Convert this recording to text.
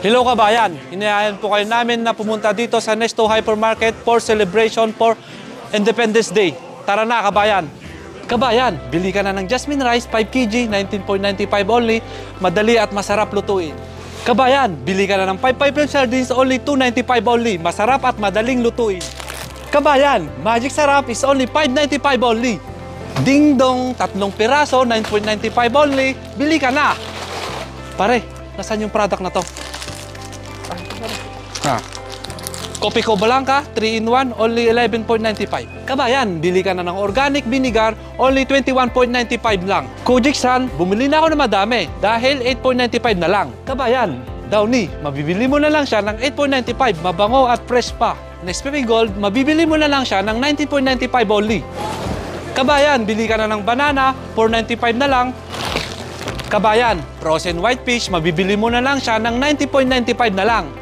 Hello kabayan, inayayan po kayo namin na pumunta dito sa Nesto Hypermarket for celebration for Independence Day. Tara na kabayan! Kabayan, bili ka na ng jasmine rice 5 kg, 19.95 only, madali at masarap lutuin. Kabayan, bili ka na ng 5 sardines only 2.95 only, masarap at madaling lutuin. Kabayan, magic sarap is only 5.95 only. Ding dong, 3 piraso, 9.95 only, bili ka na! Pare, nasaan yung product na to? Kopiko Blanca, 3-in-1, only 11.95. Kabayan, bili ka na ng organic vinegar, only 21.95 lang. Kojiksan, bumili na ako ng madami dahil 8.95 na lang. Kabayan, Downy, mabibili mo na lang siya ng 8.95, mabango at fresh pa. Nescafe Gold, mabibili mo na lang siya ng 19.95 only. Kabayan, bili ka na ng banana, 4.95 na lang. Kabayan, frozen white fish, mabibili mo na lang siya ng 90.95 na lang.